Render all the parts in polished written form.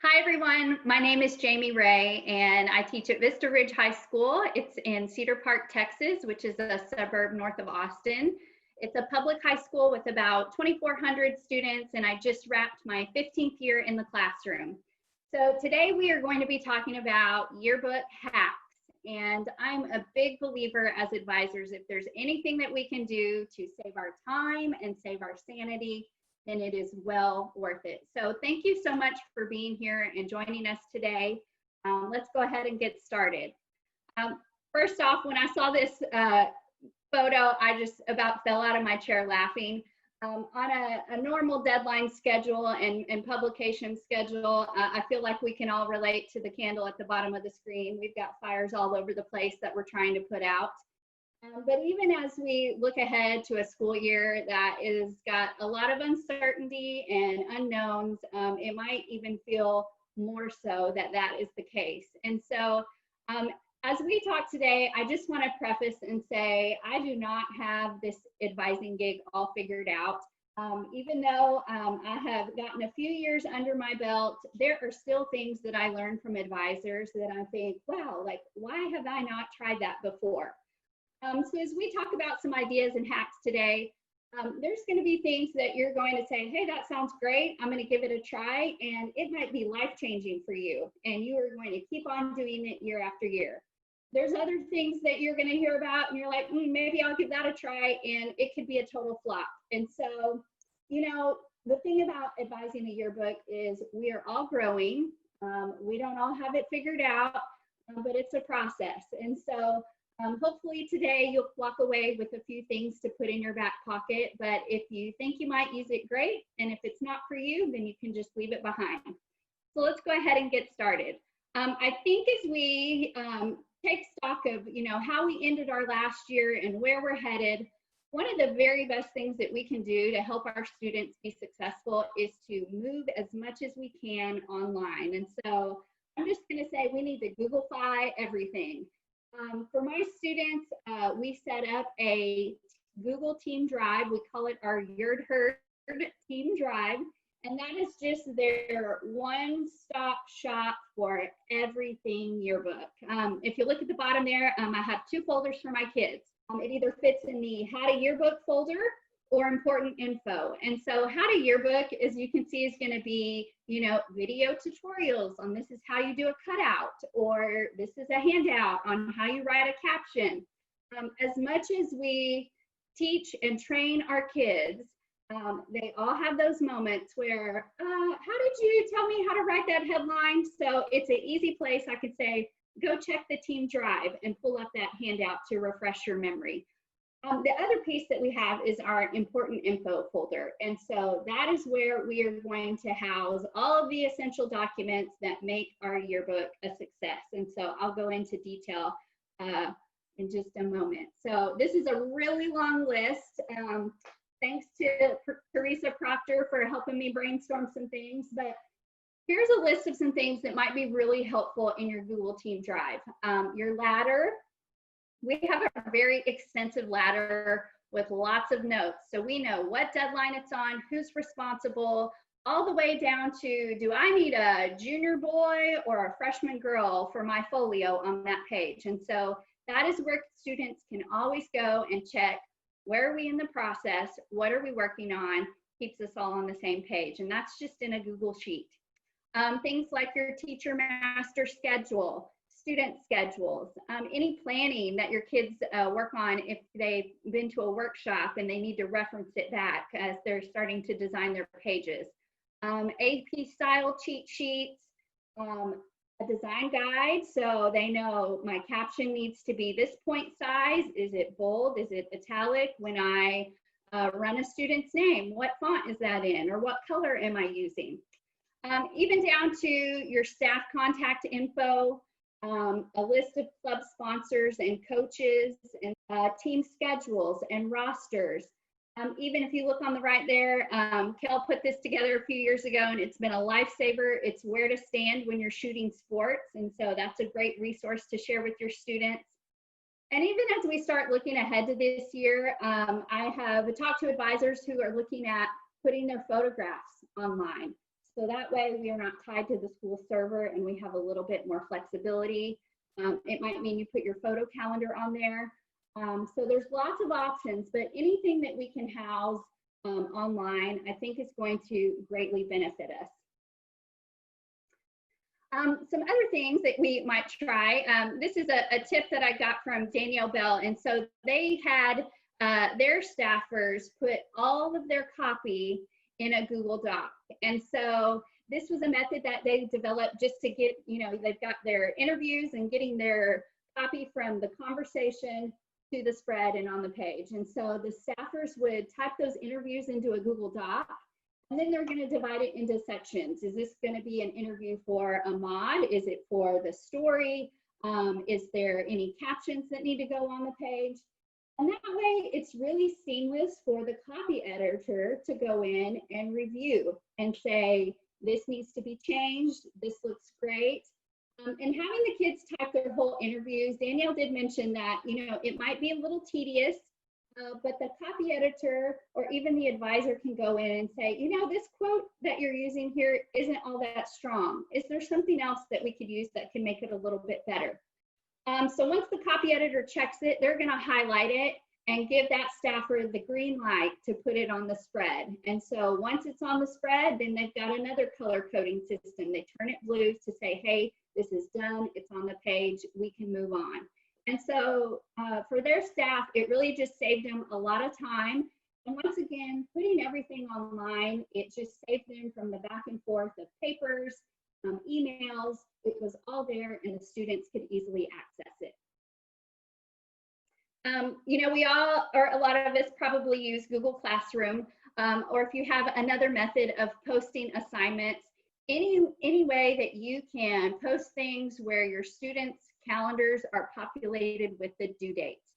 Hi, everyone. My name is Jamie Ray, and I teach at Vista Ridge High School. It's in Cedar Park, Texas, which is a suburb north of Austin. It's a public high school with about 2,400 students, and I just wrapped my 15th year in the classroom. So today we are going to be talking about yearbook hacks. And I'm a big believer as advisors, if there's anything that we can do to save our time and save our sanity, then it is well worth it. So thank you so much for being here and joining us today. Let's go ahead and get started. First off, when I saw this photo, I just about fell out of my chair laughing. On a normal deadline schedule and publication schedule, I feel like we can all relate to the candle at the bottom of the screen. We've got fires all over the place that we're trying to put out. But even as we look ahead to a school year that is got a lot of uncertainty and unknowns, it might even feel more so that that is the case. And so as we talk today, I just want to preface and say, I do not have this advising gig all figured out. Even though I have gotten a few years under my belt, there are still things that I learned from advisors that I think, wow, like, why have I not tried that before? So as we talk about some ideas and hacks today, there's going to be things that you're going to say, hey, that sounds great. I'm going to give it a try, and it might be life-changing for you, and you are going to keep on doing it year after year. There's other things that you're going to hear about, and you're like, maybe I'll give that a try, and it could be a total flop. And so, you know, the thing about advising a yearbook is we are all growing. We don't all have it figured out, but it's a process. And so hopefully today you'll walk away with a few things to put in your back pocket, but if you think you might use it, great. And if it's not for you, then you can just leave it behind. So let's go ahead and get started. I think as we take stock of, how we ended our last year and where we're headed, one of the very best things that we can do to help our students be successful is to move as much as we can online. And so I'm just going to say we need to Googlefy everything. For my students, we set up a Google Team Drive. We call it our YRBK Team Drive. And that is just their one-stop shop for everything yearbook. If you look at the bottom there, I have two folders for my kids. It either fits in the How to Yearbook folder or Important Info. And so How to Yearbook, as you can see, is going to be, video tutorials on this is how you do a cutout, or this is a handout on how you write a caption. As much as we teach and train our kids, they all have those moments where, how did you tell me how to write that headline? So it's an easy place I could say, go check the Team Drive and pull up that handout to refresh your memory. The other piece that we have is our Important Info folder. And so that is where we are going to house all of the essential documents that make our yearbook a success. And so I'll go into detail in just a moment. So this is a really long list. Thanks to Teresa Proctor for helping me brainstorm some things, but here's a list of some things that might be really helpful in your Google Team Drive. Your ladder. We have a very extensive ladder with lots of notes. So we know what deadline it's on, who's responsible, all the way down to, do I need a junior boy or a freshman girl for my folio on that page? And so that is where students can always go and check, where are we in the process? What are we working on? Keeps us all on the same page. And that's just in a Google Sheet. Things like your teacher master schedule, student schedules, any planning that your kids work on if they've been to a workshop and they need to reference it back as they're starting to design their pages. AP style cheat sheets, a design guide so they know my caption needs to be this point size. Is it bold? Is it italic? When I run a student's name, what font is that in, or what color am I using? Even down to your staff contact info, a list of club sponsors and coaches, and team schedules and rosters. Even if you look on the right there, Kel put this together a few years ago, and it's been a lifesaver. It's where to stand when you're shooting sports, and so that's a great resource to share with your students. And even as we start looking ahead to this year, I have talked to advisors who are looking at putting their photographs online. So that way we are not tied to the school server and we have a little bit more flexibility. It might mean you put your photo calendar on there. So there's lots of options, but anything that we can house online, I think is going to greatly benefit us. Some other things that we might try, this is a tip that I got from Danielle Bell. And so they had their staffers put all of their copy in a Google Doc. And so this was a method that they developed just to get, they've got their interviews and getting their copy from the conversation to the spread and on the page. And so the staffers would type those interviews into a Google Doc, and then they're going to divide it into sections. Is this going to be an interview for a mod? Is it for the story? Is there any captions that need to go on the page? And that way it's really seamless for the copy editor to go in and review and say, this needs to be changed, this looks great. And having the kids type their whole interviews, Danielle did mention that, it might be a little tedious, but the copy editor or even the advisor can go in and say, this quote that you're using here isn't all that strong. Is there something else that we could use that can make it a little bit better? So once the copy editor checks it, they're going to highlight it and give that staffer the green light to put it on the spread. And so once it's on the spread, then they've got another color coding system. They turn it blue to say, hey, this is done, it's on the page, we can move on. And so for their staff, it really just saved them a lot of time. And once again, putting everything online, it just saved them from the back and forth of papers, emails. It was all there and the students could easily access it. We all, or a lot of us probably use Google Classroom, or if you have another method of posting assignments, any way that you can post things where your students' calendars are populated with the due dates.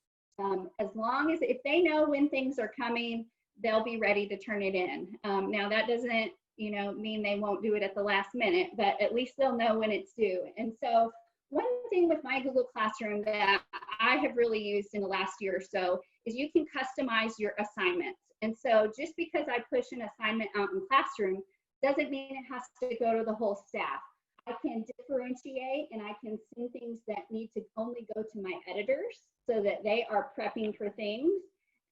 As long as, if they know when things are coming, they'll be ready to turn it in. Now that doesn't, mean they won't do it at the last minute, but at least they'll know when it's due. And so one thing with my Google Classroom that I have really used in the last year or so is you can customize your assignments. And so just because I push an assignment out in Classroom doesn't mean it has to go to the whole staff. I can differentiate and I can send things that need to only go to my editors so that they are prepping for things.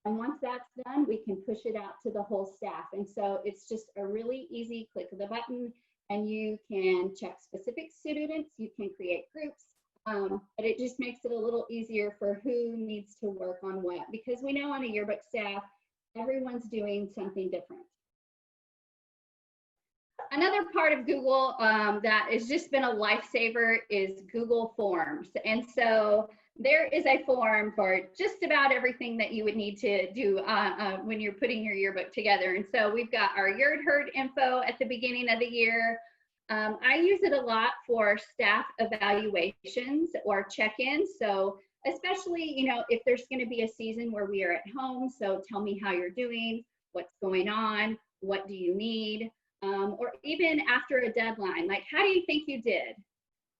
And once that's done, we can push it out to the whole staff. And so it's just a really easy click of the button, and you can check specific students, you can create groups, but it just makes it a little easier for who needs to work on what, because we know on a yearbook staff, everyone's doing something different. Another part of Google that has just been a lifesaver is Google Forms. And so there is a form for just about everything that you would need to do when you're putting your yearbook together. And so we've got our Yard Herd info at the beginning of the year. I use it a lot for staff evaluations or check-ins. So especially, if there's going to be a season where we are at home, so tell me how you're doing, what's going on, what do you need? Or even after a deadline, like, how do you think you did?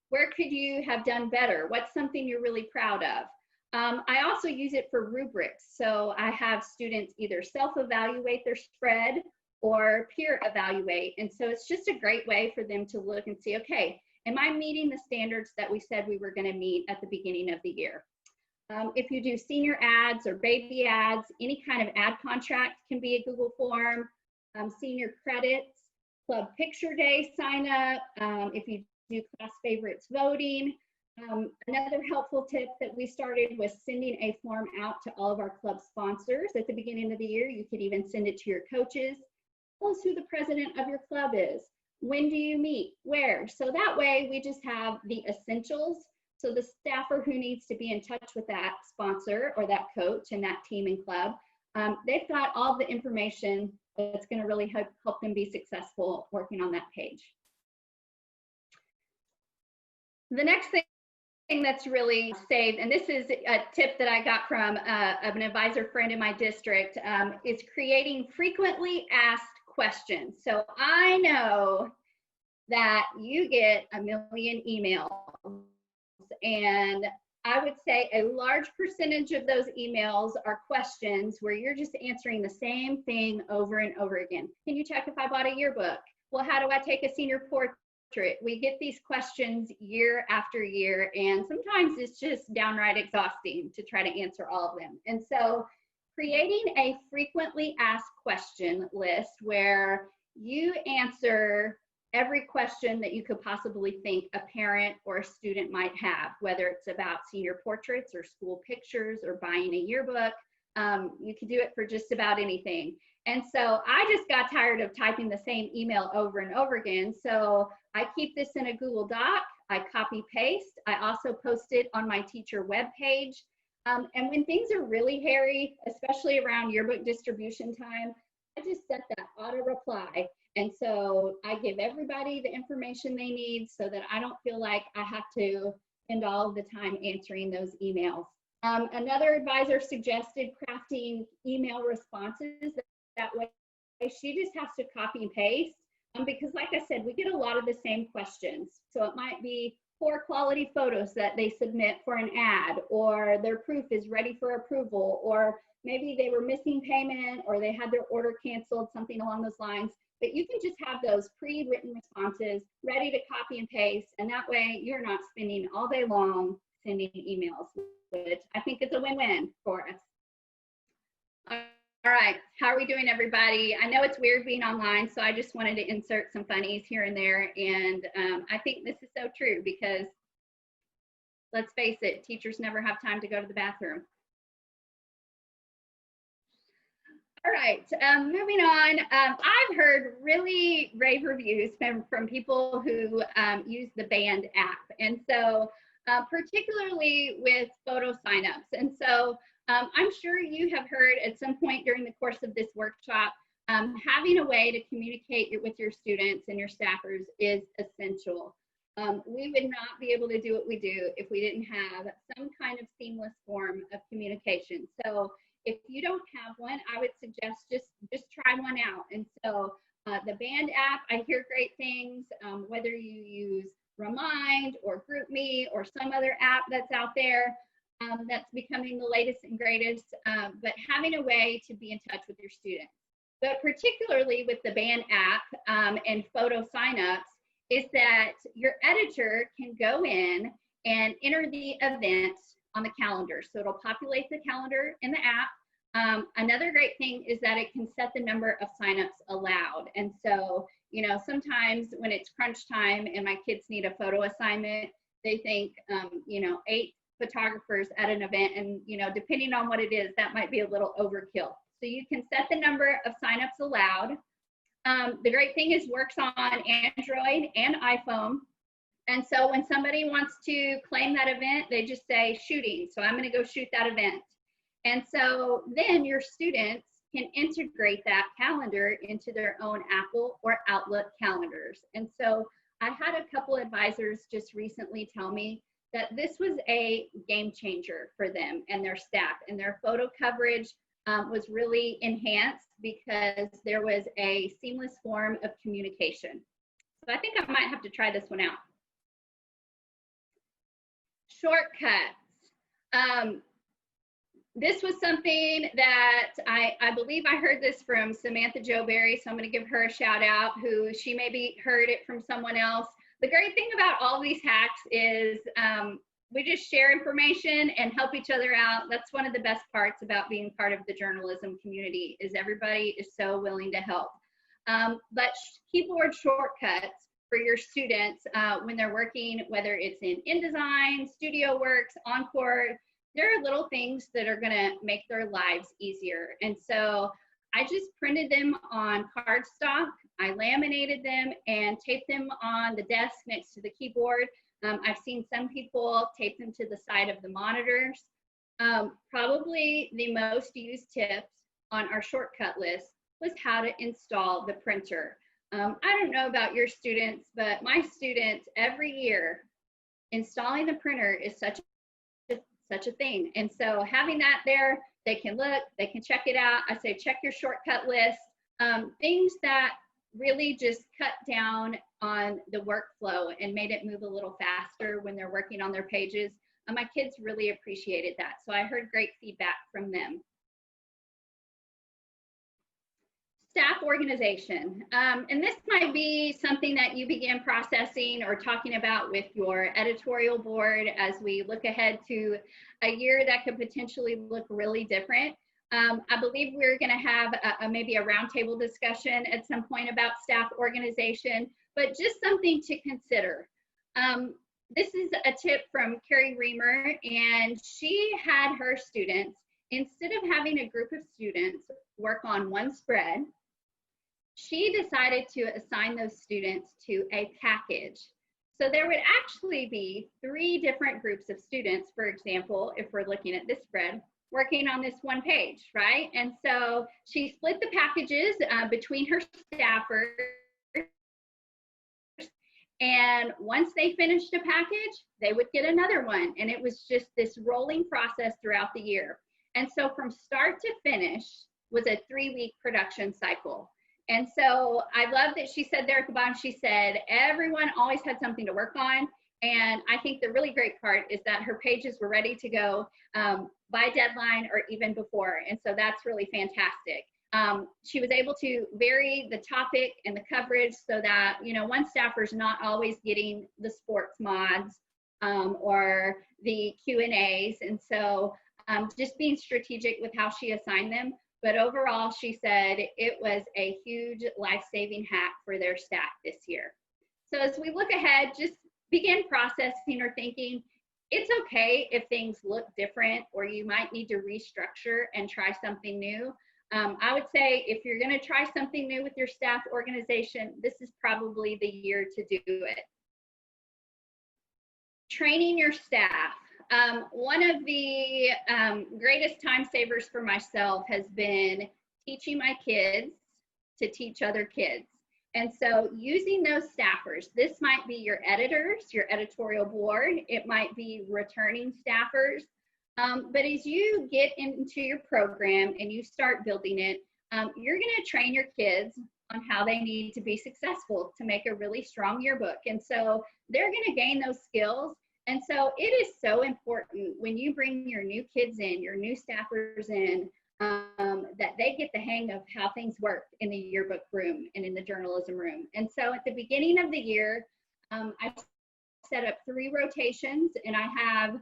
Where could you have done better? What's something you're really proud of? I also use it for rubrics. So I have students either self-evaluate their spread or peer evaluate. And so it's just a great way for them to look and see, okay, am I meeting the standards that we said we were going to meet at the beginning of the year? If you do senior ads or baby ads, any kind of ad contract can be a Google form. Senior credits, club picture day sign up, if you do class favorites voting. Another helpful tip that we started was sending a form out to all of our club sponsors at the beginning of the year. You could even send it to your coaches. Tell us who the president of your club is. When do you meet? Where? So that way we just have the essentials. So the staffer who needs to be in touch with that sponsor or that coach and that team and club, they've got all the information that's going to really help them be successful working on that page. The next thing that's really saved, and this is a tip that I got from an advisor friend in my district, is creating frequently asked questions. So I know that you get a million emails, and I would say a large percentage of those emails are questions where you're just answering the same thing over and over again. Can you check if I bought a yearbook? Well, how do I take a senior portrait? We get these questions year after year, and sometimes it's just downright exhausting to try to answer all of them. And so creating a frequently asked question list where you answer every question that you could possibly think a parent or a student might have, whether it's about senior portraits or school pictures or buying a yearbook. You can do it for just about anything. And so I just got tired of typing the same email over and over again. So I keep this in a Google Doc. I copy paste. I also post it on my teacher webpage. And when things are really hairy, especially around yearbook distribution time, I just set that auto reply. And so I give everybody the information they need so that I don't feel like I have to spend all of the time answering those emails. Another advisor suggested crafting email responses. That way she just has to copy and paste because like I said, we get a lot of the same questions. So it might be poor quality photos that they submit for an ad, or their proof is ready for approval, or maybe they were missing payment or they had their order canceled, something along those lines. But you can just have those pre-written responses ready to copy and paste, and that way you're not spending all day long sending emails, which I think is a win-win for us. All right, how are we doing, everybody? I know it's weird being online, so I just wanted to insert some funnies here and there, and I think this is so true because let's face it, teachers never have time to go to the bathroom. All right, moving on. I've heard really rave reviews from people who use the Band app, and so particularly with photo signups. And so I'm sure you have heard at some point during the course of this workshop, having a way to communicate with your students and your staffers is essential. We would not be able to do what we do if we didn't have some kind of seamless form of communication. So if you don't have one, I would suggest just try one out. And so the Band app, I hear great things, whether you use Remind or GroupMe or some other app that's out there that's becoming the latest and greatest, but having a way to be in touch with your students. But particularly with the Band app and photo signups is that your editor can go in and enter the event on the calendar. So it'll populate the calendar in the app. Another great thing is that it can set the number of signups allowed. And so, you know, sometimes when it's crunch time and my kids need a photo assignment, they think, you know, 8 photographers at an event, and, you know, depending on what it is, that might be a little overkill. So you can set the number of signups allowed. The great thing is works on Android and iPhone. And so when somebody wants to claim that event, they just say shooting. So I'm going to go shoot that event. And so then your students can integrate that calendar into their own Apple or Outlook calendars. And so I had a couple advisors just recently tell me that this was a game changer for them and their staff, and their photo coverage was really enhanced because there was a seamless form of communication. So I think I might have to try this one out. Shortcuts. This was something that I believe I heard this from Samantha Jo Berry, so I'm going to give her a shout out, who she maybe heard it from someone else. The great thing about all these hacks is we just share information and help each other out. That's one of the best parts about being part of the journalism community, is everybody is so willing to help. But keyboard shortcuts for your students when they're working, whether it's in InDesign, StudioWorks, Encore, there are little things that are gonna make their lives easier. And so I just printed them on cardstock, I laminated them and taped them on the desk next to the keyboard. I've seen some people tape them to the side of the monitors. Probably the most used tips on our shortcut list was how to install the printer. I don't know about your students, but my students every year, installing the printer is such a thing. And so having that there, they can look, they can check it out. I say, check your shortcut list. Things that really just cut down on the workflow and made it move a little faster when they're working on their pages. My kids really appreciated that. So I heard great feedback from them. staff organization. And this might be something that you begin processing or talking about with your editorial board as we look ahead to a year that could potentially look really different. I believe we're going to have maybe a roundtable discussion at some point about staff organization, but just something to consider. This is a tip from Carrie Reamer, and she had her students, instead of having a group of students work on one spread, she decided to assign those students to a package. So there would actually be 3 different groups of students, for example, if we're looking at this spread, working on this one page, right? And so she split the packages between her staffers. And once they finished a package, they would get another one. And it was just this rolling process throughout the year. And so from start to finish was a 3-week production cycle. And so I love that she said there at the bottom, she said, everyone always had something to work on. And I think the really great part is that her pages were ready to go by deadline or even before. And so that's really fantastic. She was able to vary the topic and the coverage so that, you know, one staffer's not always getting the sports mods or the Q&As. And so just being strategic with how she assigned them. But overall, she said it was a huge life-saving hack for their staff this year. So as we look ahead, just begin processing or thinking, it's okay if things look different or you might need to restructure and try something new. I would say if you're going to try something new with your staff organization, this is probably the year to do it. Training your staff. One of the greatest time savers for myself has been teaching my kids to teach other kids. And so using those staffers, this might be your editors, your editorial board, it might be returning staffers. But as you get into your program and you start building it, you're going to train your kids on how they need to be successful to make a really strong yearbook. And so they're going to gain those skills. And so it is so important when you bring your new kids in, your new staffers in, that they get the hang of how things work in the yearbook room and in the journalism room. And so at the beginning of the year, I set up 3 rotations, and I have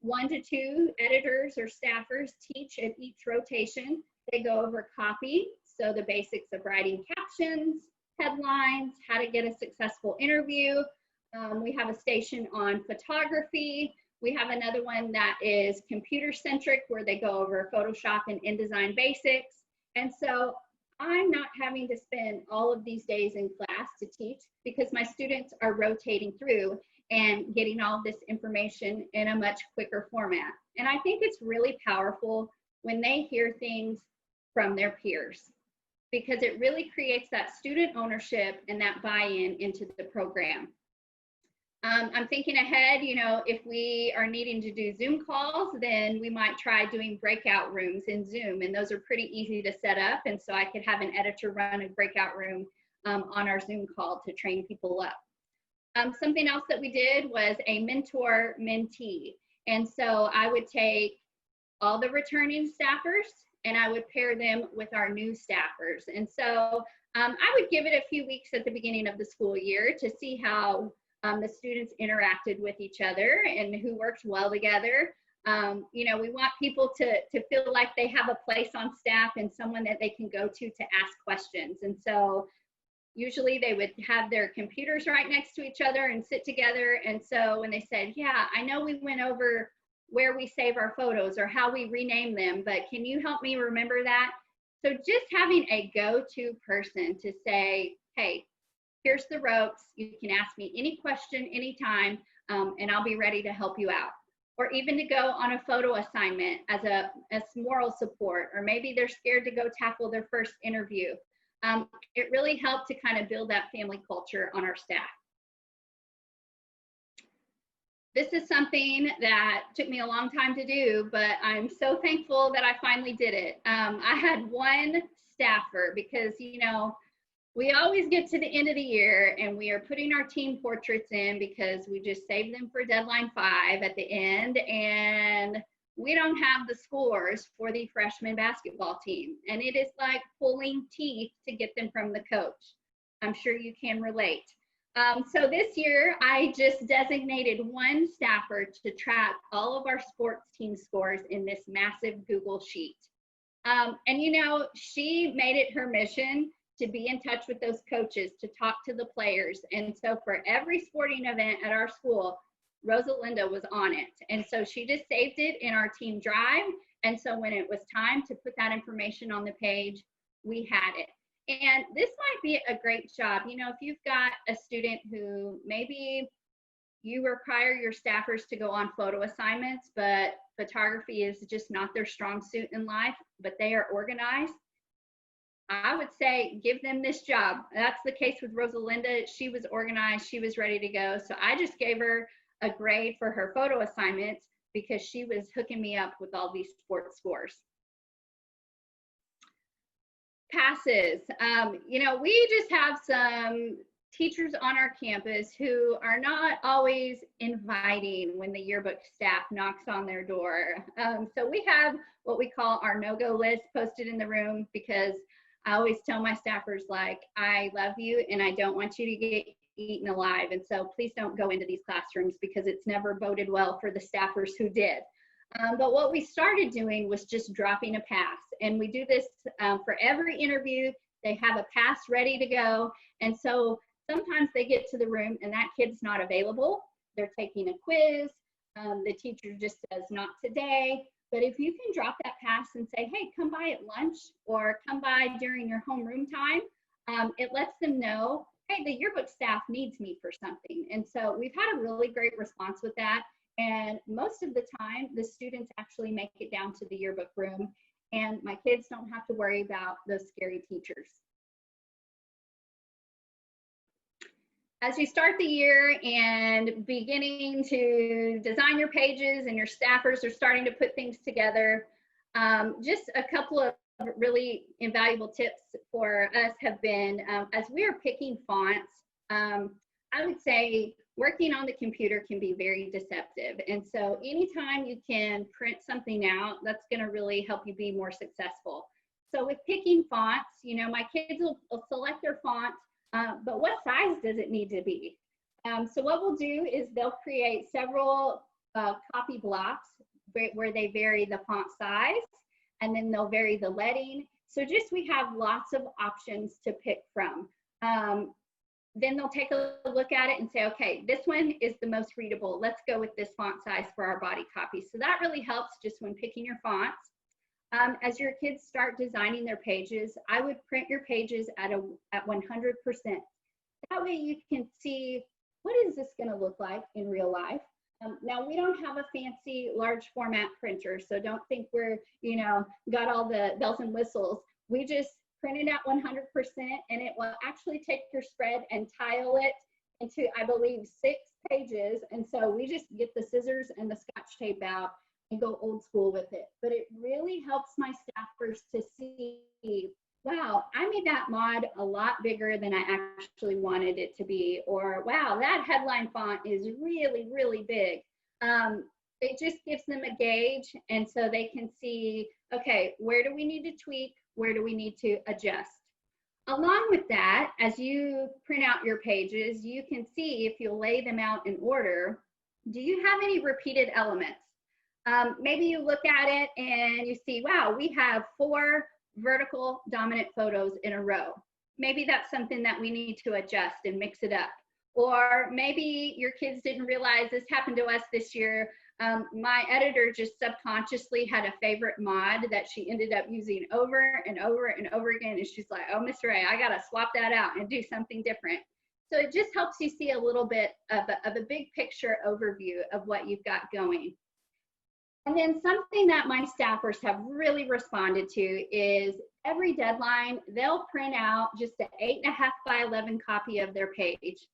1 to 2 editors or staffers teach at each rotation. They go over copy, so the basics of writing captions, headlines, how to get a successful interview. We have a station on photography. We have another one that is computer-centric, where they go over Photoshop and InDesign basics. And so I'm not having to spend all of these days in class to teach because my students are rotating through and getting all this information in a much quicker format. And I think it's really powerful when they hear things from their peers, because it really creates that student ownership and that buy-in into the program. I'm thinking ahead, you know, if we are needing to do Zoom calls, then we might try doing breakout rooms in Zoom, and those are pretty easy to set up. And so I could have an editor run a breakout room on our Zoom call to train people up. Something else that we did was a mentor-mentee. And so I would take all the returning staffers and I would pair them with our new staffers. And so I would give it a few weeks at the beginning of the school year to see how the students interacted with each other and who worked well together. You know, we want people to feel like they have a place on staff and someone that they can go to ask questions. And so usually they would have their computers right next to each other and sit together. And so when they said, yeah, I know we went over where we save our photos or how we rename them, but can you help me remember that? So just having a go-to person to say, hey, here's the ropes. You can ask me any question, anytime, and I'll be ready to help you out. Or even to go on a photo assignment as moral support, or maybe they're scared to go tackle their first interview. It really helped to kind of build that family culture on our staff. This is something that took me a long time to do, but I'm so thankful that I finally did it. I had one staffer because, you know, we always get to the end of the year and we are putting our team portraits in because we just saved them for deadline 5 at the end. And we don't have the scores for the freshman basketball team. And it is like pulling teeth to get them from the coach. I'm sure you can relate. So this year, I just designated one staffer to track all of our sports team scores in this massive Google sheet. And you know, she made it her mission to be in touch with those coaches, to talk to the players. And so for every sporting event at our school, Rosalinda was on it. And so she just saved it in our team drive. And so when it was time to put that information on the page, we had it. And this might be a great job. You know, if you've got a student who maybe you require your staffers to go on photo assignments, but photography is just not their strong suit in life, but they are organized, I would say give them this job. That's the case with Rosalinda. She was organized, she was ready to go. So I just gave her a grade for her photo assignments because she was hooking me up with all these sports scores. Passes. You know, we just have some teachers on our campus who are not always inviting when the yearbook staff knocks on their door. So we have what we call our no-go list posted in the room, because I always tell my staffers, like, I love you and I don't want you to get eaten alive. And so please don't go into these classrooms, because it's never boded well for the staffers who did. But what we started doing was just dropping a pass. And we do this for every interview. They have a pass ready to go. And so sometimes they get to the room and that kid's not available. They're taking a quiz. The teacher just says, not today. But if you can drop that pass and say, hey, come by at lunch or come by during your homeroom time, it lets them know, hey, the yearbook staff needs me for something. And so we've had a really great response with that. And most of the time, the students actually make it down to the yearbook room, and my kids don't have to worry about those scary teachers. As you start the year and beginning to design your pages and your staffers are starting to put things together, just a couple of really invaluable tips for us have been, as we are picking fonts, I would say working on the computer can be very deceptive. And so anytime you can print something out, that's going to really help you be more successful. So with picking fonts, you know, my kids will select their font, but what size does it need to be? So what we'll do is they'll create several copy blocks where they vary the font size, and then they'll vary the lettering. So just we have lots of options to pick from. Then they'll take a look at it and say, okay, this one is the most readable. Let's go with this font size for our body copy. So that really helps just when picking your fonts. As your kids start designing their pages, I would print your pages at 100%. That way you can see, what is this gonna look like in real life? Now, we don't have a fancy large format printer, so don't think we're, you know, got all the bells and whistles. We just print it at 100%, and it will actually take your spread and tile it into, I believe, 6 pages. And so we just get the scissors and the Scotch tape out and go old school with it. But it really helps my staffers to see, wow, I made that mod a lot bigger than I actually wanted it to be, or wow, that headline font is really, really big. It just gives them a gauge, and so they can see, okay, where do we need to tweak? Where do we need to adjust? Along with that, as you print out your pages, you can see, if you lay them out in order, do you have any repeated elements? Maybe you look at it and you see, wow, we have 4 vertical dominant photos in a row. Maybe that's something that we need to adjust and mix it up. Or maybe your kids didn't realize, this happened to us this year. My editor just subconsciously had a favorite mod that she ended up using over and over and over again. And she's like, oh, Miss Ray, I got to swap that out and do something different. So it just helps you see a little bit of a big picture overview of what you've got going. And then something that my staffers have really responded to is every deadline, they'll print out just an 8.5 by 11 copy of their page.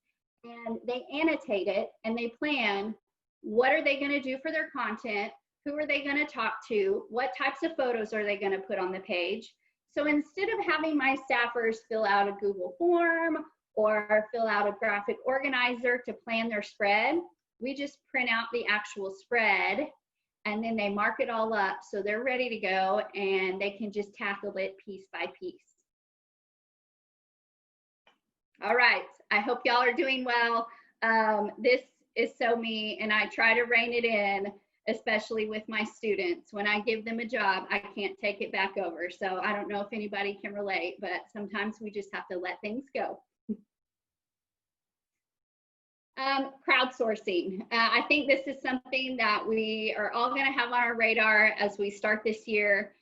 And they annotate it and they plan, what are they going to do for their content? Who are they going to talk to? What types of photos are they going to put on the page? So instead of having my staffers fill out a Google form or fill out a graphic organizer to plan their spread, we just print out the actual spread and then they mark it all up so they're ready to go and they can just tackle it piece by piece. All right, I hope y'all are doing well. This is so me, and I try to rein it in, especially with my students. When I give them a job, I can't take it back over. So I don't know if anybody can relate, but sometimes we just have to let things go. Crowdsourcing. I think this is something that we are all going to have on our radar as we start this year.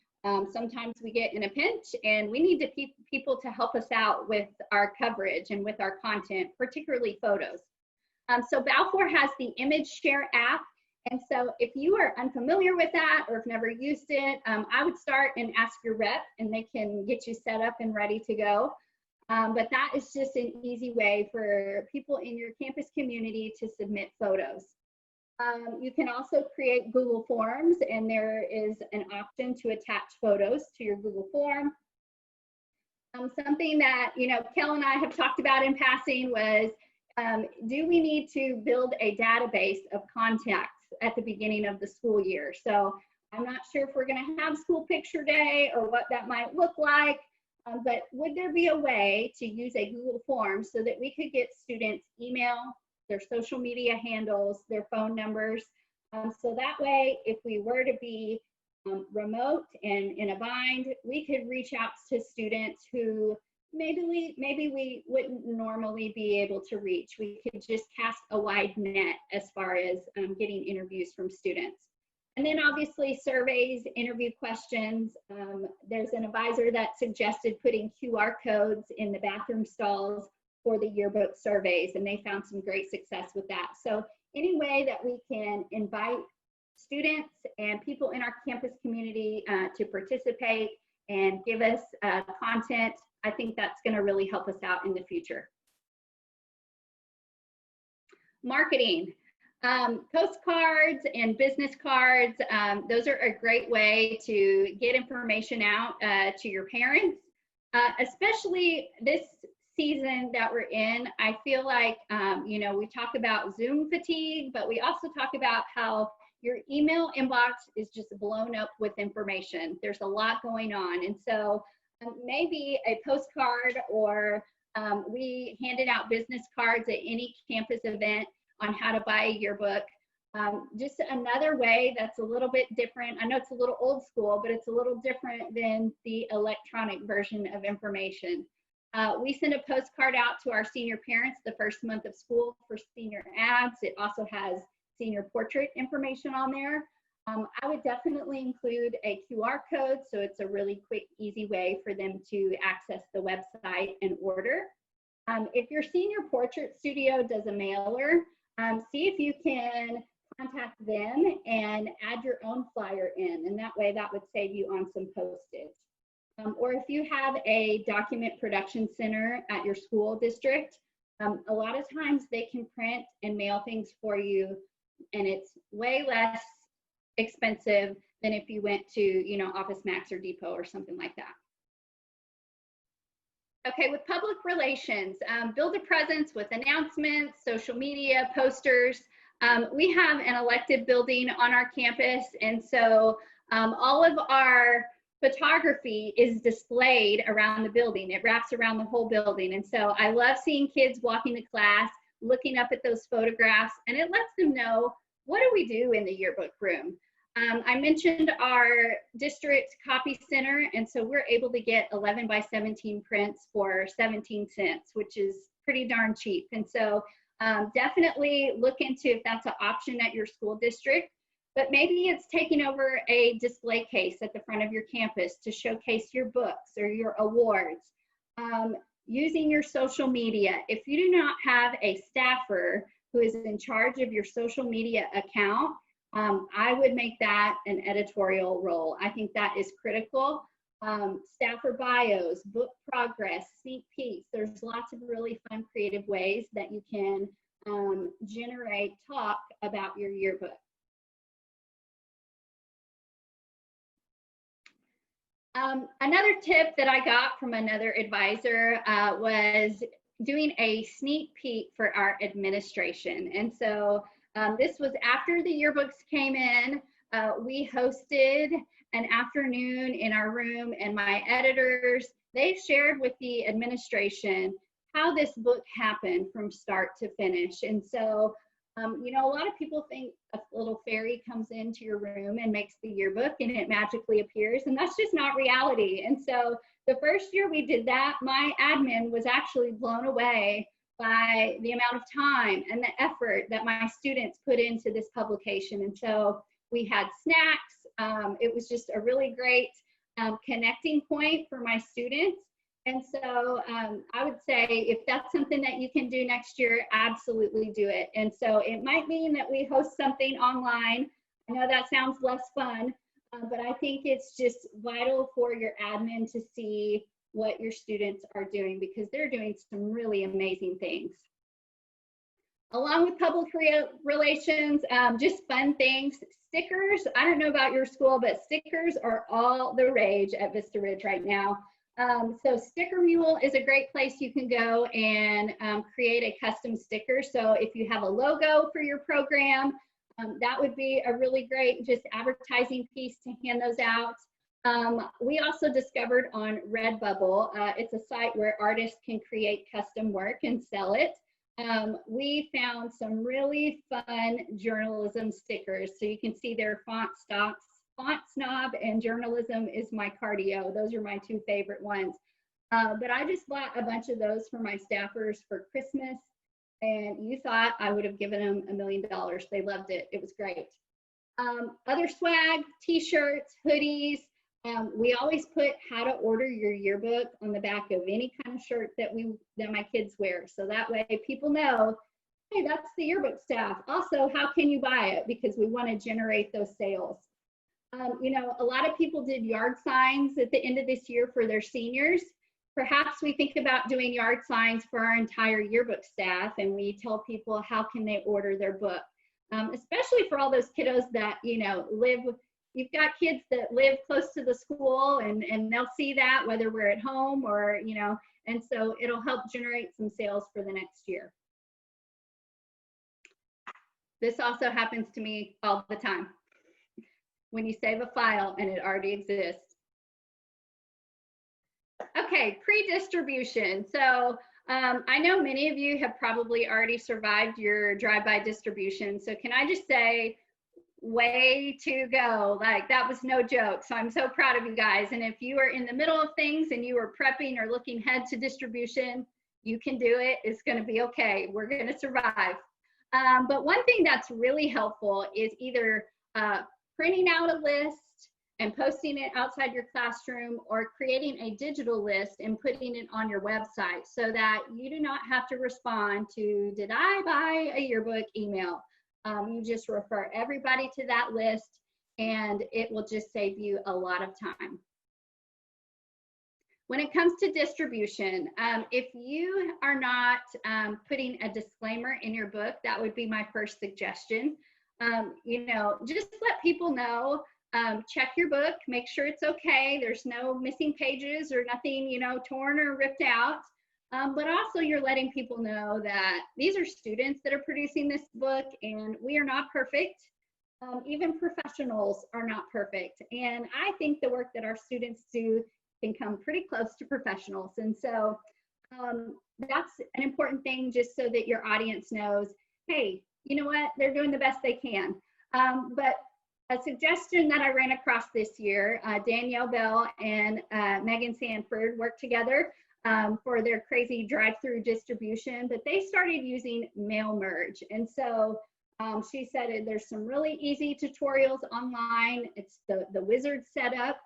Sometimes we get in a pinch and we need people to help us out with our coverage and with our content, particularly photos. So Balfour has the Image Share app. And so if you are unfamiliar with that or have never used it, I would start and ask your rep and they can get you set up and ready to go. But that is just an easy way for people in your campus community to submit photos. You can also create Google Forms, and there is an option to attach photos to your Google form. Something that, you know, Kel and I have talked about in passing was, do we need to build a database of contacts at the beginning of the school year? So I'm not sure if we're going to have school picture day or what that might look like, but would there be a way to use a Google form so that we could get students' email, their social media handles, their phone numbers, so that way if we were to be remote and in a bind, we could reach out to students who maybe we wouldn't normally be able to reach. We could just cast a wide net as far as getting interviews from students. And then obviously surveys, interview questions. There's an advisor that suggested putting QR codes in the bathroom stalls for the yearbook surveys, and they found some great success with that. So any way that we can invite students and people in our campus community to participate and give us content, I think that's going to really help us out in the future. Marketing. Postcards and business cards, those are a great way to get information out to your parents, especially this season that we're in. I feel like, you know, we talk about Zoom fatigue, but we also talk about how your email inbox is just blown up with information. There's a lot going on. And so maybe a postcard, or we handed out business cards at any campus event on how to buy a yearbook. Just another way that's a little bit different. I know it's a little old school, but it's a little different than the electronic version of information. We send a postcard out to our senior parents the first month of school for senior ads. It also has senior portrait information on there. I would definitely include a QR code, so it's a really quick, easy way for them to access the website and order. If your senior portrait studio does a mailer, see if you can contact them and add your own flyer in, and that way that would save you on some postage. Or if you have a document production center at your school district, a lot of times they can print and mail things for you, and it's way less expensive than if you went to, you know, Office Max or Depot or something like that. Okay, with public relations, build a presence with announcements, social media, posters. We have an elective building on our campus, and so all of our photography is displayed around the building. It wraps around the whole building, and so I love seeing kids walking to class, looking up at those photographs, and it lets them know, what do we do in the yearbook room? I mentioned our district copy center, and so we're able to get 11 by 17 prints for 17 cents, which is pretty darn cheap. And so definitely look into if that's an option at your school district, but maybe it's taking over a display case at the front of your campus to showcase your books or your awards. Using your social media. If you do not have a staffer who is in charge of your social media account, I would make that an editorial role. I think that is critical. Staffer bios, book progress, sneak peeks. There's lots of really fun, creative ways that you can generate talk about your yearbook. Another tip that I got from another advisor was doing a sneak peek for our administration. And so this was after the yearbooks came in. We hosted an afternoon in our room, and my editors, they shared with the administration how this book happened from start to finish. And so, you know, a lot of people think a little fairy comes into your room and makes the yearbook and it magically appears, and that's just not reality. And so the first year we did that, my admin was actually blown away by the amount of time and the effort that my students put into this publication. And so we had snacks. It was just a really great connecting point for my students. And so I would say if that's something that you can do next year, absolutely do it. And so it might mean that we host something online. I know that sounds less fun, but I think it's just vital for your admin to see what your students are doing, because they're doing some really amazing things. Along with public relations, just fun things. Stickers, I don't know about your school, but stickers are all the rage at Vista Ridge right now. So Sticker Mule is a great place you can go and create a custom sticker. So if you have a logo for your program, that would be a really great just advertising piece to hand those out. We also discovered on Redbubble, it's a site where artists can create custom work and sell it. We found some really fun journalism stickers. So you can see their font snob and journalism is my cardio. Those are my two favorite ones. But I just bought a bunch of those for my staffers for Christmas, and you thought I would have given them $1 million. They loved it. It was great. Other swag, t-shirts, hoodies. We always put how to order your yearbook on the back of any kind of shirt that my kids wear. So that way people know, hey, that's the yearbook staff. Also, how can you buy it? Because we want to generate those sales. You know, a lot of people did yard signs at the end of this year for their seniors. Perhaps we think about doing yard signs for our entire yearbook staff, and we tell people how can they order their book, especially for all those kiddos that, you know, you've got kids that live close to the school, and they'll see that whether we're at home or, you know, and so it'll help generate some sales for the next year. This also happens to me all the time. When you save a file and it already exists. Okay, pre-distribution. So I know many of you have probably already survived your drive-by distribution. So can I just say, way to go. Like, that was no joke. So I'm so proud of you guys. And if you are in the middle of things and you are prepping or looking ahead to distribution, you can do it. It's going to be okay. We're going to survive. But one thing that's really helpful is either printing out a list and posting it outside your classroom, or creating a digital list and putting it on your website so that you do not have to respond to, did I buy a yearbook email? You just refer everybody to that list, and it will just save you a lot of time. When it comes to distribution, if you are not putting a disclaimer in your book, that would be my first suggestion. You know, just let people know, check your book, make sure it's okay. There's no missing pages or nothing, you know, torn or ripped out. But also you're letting people know that these are students that are producing this book, and we are not perfect. Even professionals are not perfect. And I think the work that our students do can come pretty close to professionals. And so that's an important thing, just so that your audience knows, hey, you know what, they're doing the best they can. But a suggestion that I ran across this year, Danielle Bell and Megan Sanford worked together for their crazy drive-through distribution, but they started using mail merge. And so she said there's some really easy tutorials online. It's the wizard setup,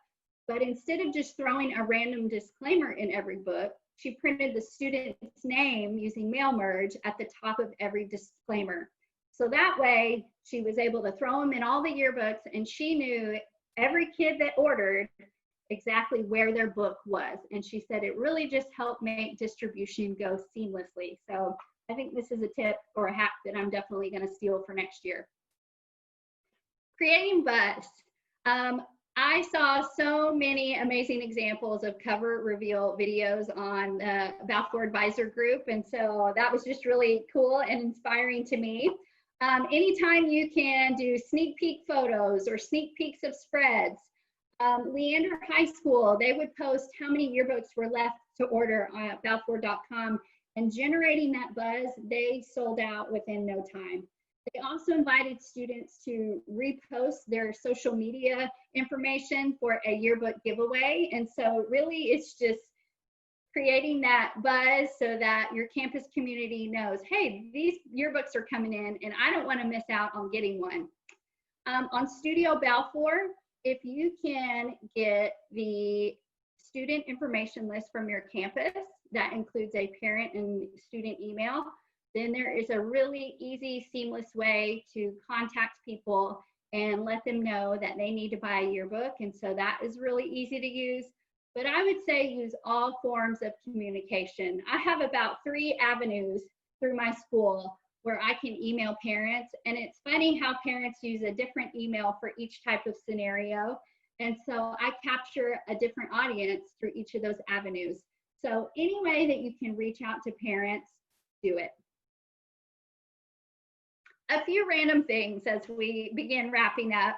but instead of just throwing a random disclaimer in every book, she printed the student's name using mail merge at the top of every disclaimer. So that way she was able to throw them in all the yearbooks, and she knew every kid that ordered exactly where their book was. And she said it really just helped make distribution go seamlessly. So I think this is a tip or a hack that I'm definitely going to steal for next year. Creating buzz. I saw so many amazing examples of cover reveal videos on the Balfour Advisor group. And so that was just really cool and inspiring to me. Anytime you can do sneak peek photos or sneak peeks of spreads. Leander High School, they would post how many yearbooks were left to order on balfour.com, and generating that buzz, they sold out within no time. They also invited students to repost their social media information for a yearbook giveaway. And so really it's just creating that buzz so that your campus community knows, hey, these yearbooks are coming in and I don't want to miss out on getting one. On Studio Balfour, if you can get the student information list from your campus, that includes a parent and student email, then there is a really easy, seamless way to contact people and let them know that they need to buy a yearbook. And so that is really easy to use. But I would say use all forms of communication. I have about 3 avenues through my school where I can email parents. And it's funny how parents use a different email for each type of scenario. And so I capture a different audience through each of those avenues. So any way that you can reach out to parents, do it. A few random things as we begin wrapping up.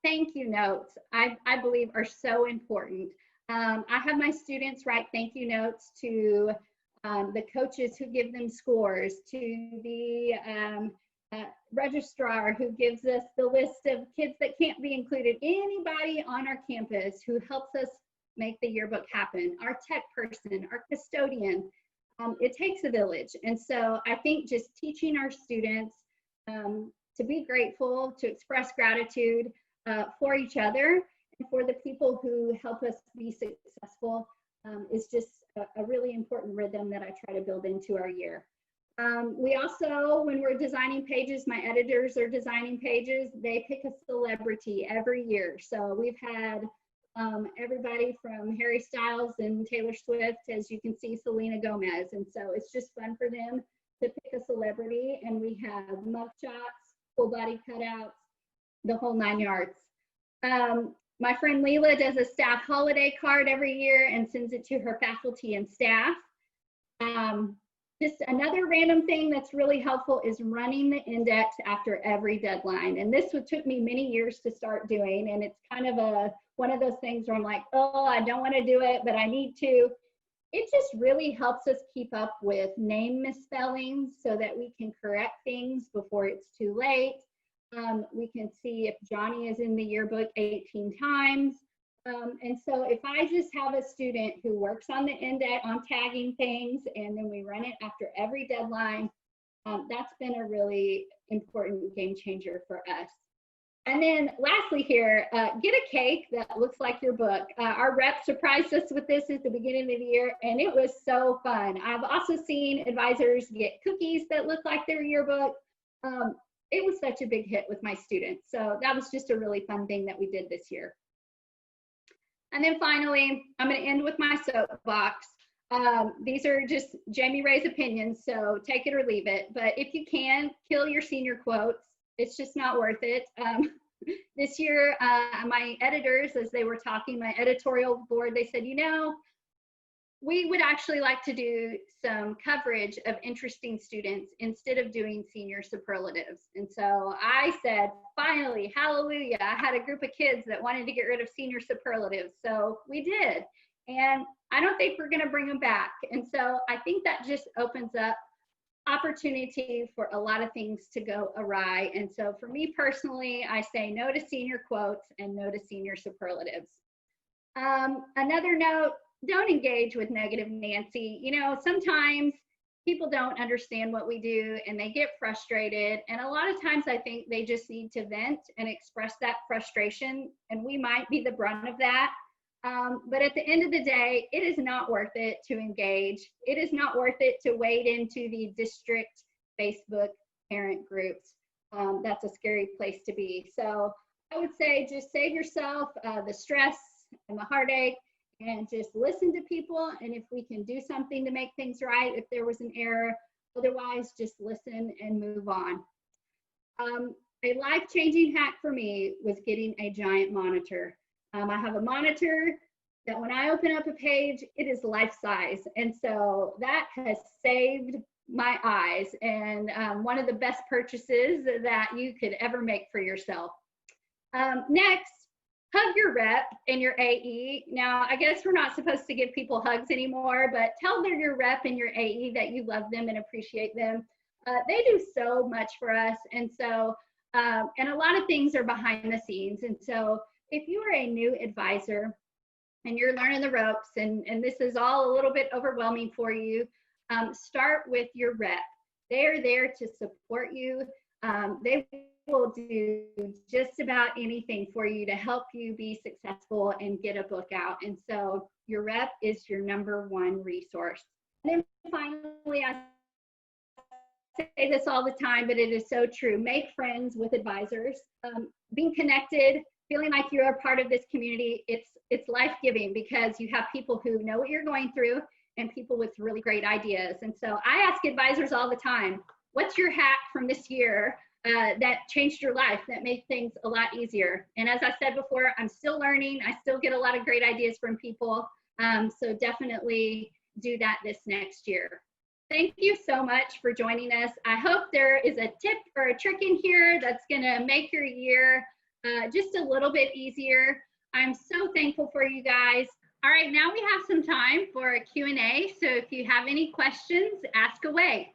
Thank you notes, I believe are so important. I have my students write thank you notes to the coaches who give them scores, to the registrar who gives us the list of kids that can't be included, anybody on our campus who helps us make the yearbook happen, our tech person, our custodian. It takes a village. And so I think just teaching our students to be grateful, to express gratitude for each other and for the people who help us be successful is just a really important rhythm that I try to build into our year. We also, when we're designing pages, my editors are designing pages, they pick a celebrity every year. So we've had everybody from Harry Styles and Taylor Swift, as you can see, Selena Gomez. And so it's just fun for them to pick a celebrity, and we have mug shots, full body cutouts, the whole 9 yards. My friend Leela does a staff holiday card every year and sends it to her faculty and staff. Just another random thing that's really helpful is running the index after every deadline. And this took me many years to start doing, and it's kind of one of those things where I'm like, oh, I don't want to do it, but I need to. It just really helps us keep up with name misspellings so that we can correct things before it's too late. We can see if Johnny is in the yearbook 18 times. And so if I just have a student who works on the index, on tagging things, and then we run it after every deadline, that's been a really important game changer for us. And then lastly here, get a cake that looks like your book. Our rep surprised us with this at the beginning of the year, and it was so fun. I've also seen advisors get cookies that look like their yearbook. It was such a big hit with my students. So that was just a really fun thing that we did this year. And then finally, I'm going to end with my soapbox. These are just Jamie Ray's opinions, so take it or leave it. But if you can, kill your senior quotes. It's just not worth it. This year, my editors, as they were talking, my editorial board, they said, you know, we would actually like to do some coverage of interesting students instead of doing senior superlatives. And so I said, finally, hallelujah. I had a group of kids that wanted to get rid of senior superlatives. So we did. And I don't think we're going to bring them back. And so I think that just opens up opportunity for a lot of things to go awry. And so for me personally, I say no to senior quotes and no to senior superlatives. Another note, don't engage with negative Nancy. You know, sometimes people don't understand what we do and they get frustrated. And a lot of times I think they just need to vent and express that frustration, and we might be the brunt of that. But at the end of the day, it is not worth it to engage. It is not worth it to wade into the district Facebook parent groups. That's a scary place to be. So I would say just save yourself the stress and the heartache and just listen to people. And if we can do something to make things right, if there was an error, otherwise just listen and move on. A life-changing hack for me was getting a giant monitor. I have a monitor that when I open up a page, it is life size. And so that has saved my eyes, and one of the best purchases that you could ever make for yourself. Next, hug your rep and your AE. Now, I guess we're not supposed to give people hugs anymore, but tell your rep and your AE that you love them and appreciate them. They do so much for us. And so, and a lot of things are behind the scenes. And so if you are a new advisor and you're learning the ropes and this is all a little bit overwhelming for you, start with your rep. They're there to support you. They will do just about anything for you to help you be successful and get a book out. And so your rep is your #1 resource. And then finally, I say this all the time, but it is so true. Make friends with advisors. Being connected, feeling like you're a part of this community, it's life-giving because you have people who know what you're going through and people with really great ideas. And so I ask advisors all the time, what's your hack from this year that changed your life, that made things a lot easier? And as I said before, I'm still learning. I still get a lot of great ideas from people. So definitely do that this next year. Thank you so much for joining us. I hope there is a tip or a trick in here that's gonna make your year just a little bit easier. I'm so thankful for you guys. All right, now we have some time for a Q&A. So if you have any questions, ask away.